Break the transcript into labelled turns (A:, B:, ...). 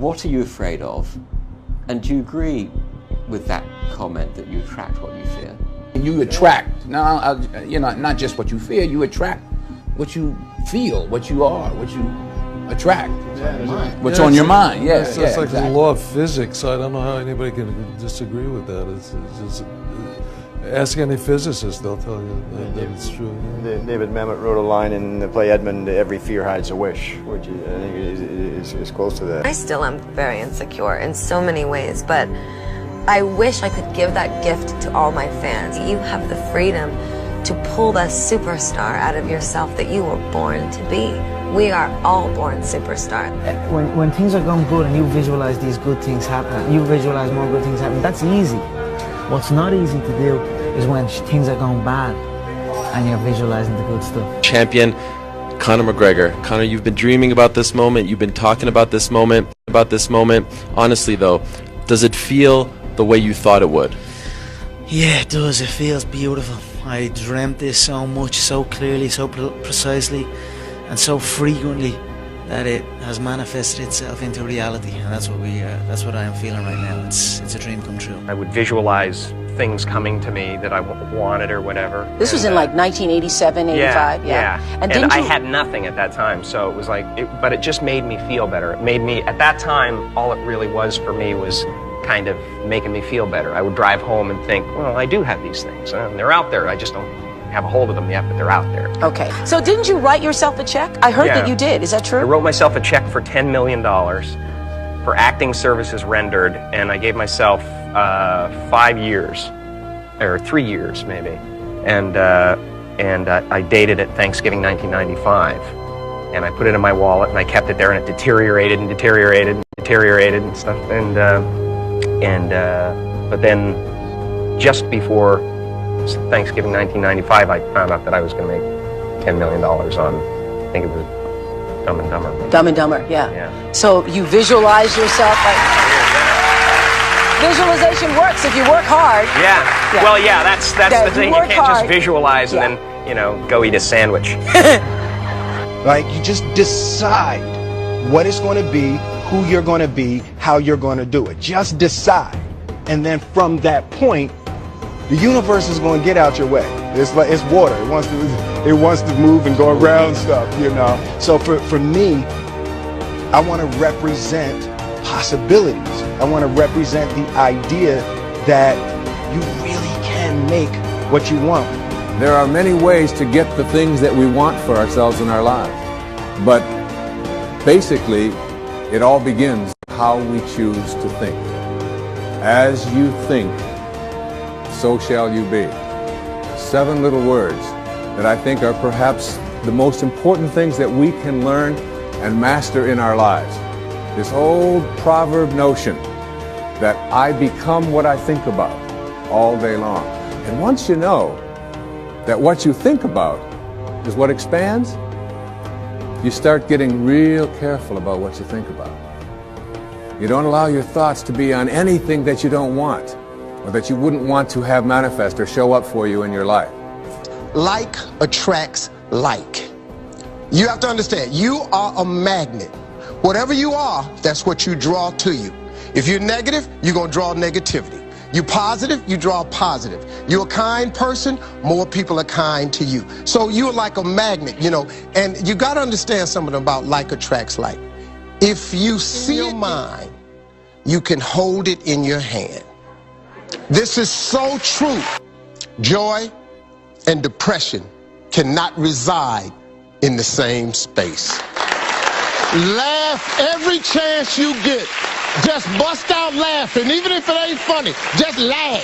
A: what are you afraid of? And do you agree with that comment that you attract what you fear?
B: You attract, not just what you fear, you attract what you feel, what you are, what you attract. What's on your mind,
C: It's like exactly. The law of physics. I don't know how anybody can disagree with that. It's just, ask any physicist, they'll tell you that it's true.
D: David Mamet wrote a line in the play Edmund, "Every fear hides a wish," which I think is close to that.
E: I still am very insecure in so many ways, but I wish I could give that gift to all my fans. You have the freedom to pull the superstar out of yourself that you were born to be. We are all born superstars.
F: When things are going good and you visualize these good things happening, you visualize more good things happening, that's easy. What's not easy to do is when things are going bad and you're visualizing the good stuff.
G: Champion Conor McGregor. Conor, you've been dreaming about this moment. You've been talking about this moment. Honestly, though, does it feel the way you thought it would?
F: Yeah, it does. It feels beautiful. I dreamt this so much, so clearly, so precisely, and so frequently that it has manifested itself into reality. And that's what I am feeling right now. It's a dream come true.
H: I would visualize things coming to me that I wanted or whatever.
I: This was in like 1987, 85,
H: yeah. And I had nothing at that time, so it was like, but it just made me feel better. It made me, at that time, all it really was for me was kind of making me feel better. I would drive home and think, well, I do have these things, and they're out there. I just don't have a hold of them yet, but they're out there.
I: Okay. So didn't you write yourself a check? I heard that you did. Is that true?
H: I wrote myself a check for $10 million for acting services rendered, and I gave myself 5 years, or 3 years maybe, and I dated it Thanksgiving 1995, and I put it in my wallet, and I kept it there, and it deteriorated and deteriorated and deteriorated and stuff, but then just before Thanksgiving 1995, I found out that I was going to make $10 million on, I think it was Dumb and Dumber.
I: Dumb and Dumber, yeah. So you visualize yourself like... Visualization works if you work hard.
H: Yeah. Well, yeah, that's the thing. You can't just visualize and then, go eat a sandwich.
J: Like, you just decide what it's going to be, who you're going to be, how you're going to do it. Just decide. And then from that point, the universe is going to get out your way. It's like, it's water. It wants to move and go around stuff, So for me, I want to represent possibilities. I want to represent the idea that you really can make what you want.
K: There are many ways to get the things that we want for ourselves in our lives. But basically, it all begins with how we choose to think. As you think, so shall you be. 7 little words that I think are perhaps the most important things that we can learn and master in our lives. This old proverb notion that I become what I think about all day long. And once you know that what you think about is what expands, you start getting real careful about what you think about. You don't allow your thoughts to be on anything that you don't want, or that you wouldn't want to have manifest or show up for you in your life.
L: Like attracts like. You have to understand, you are a magnet. Whatever you are, that's what you draw to you. If you're negative, you're going to draw negativity. You're positive, you draw positive. You're a kind person, more people are kind to you. So you're like a magnet, and you got to understand something about like attracts like. If you see your mind, you can hold it in your hand. This is so true. Joy and depression cannot reside in the same space. Laugh every chance you get. Just bust out laughing, even if it ain't funny. Just laugh.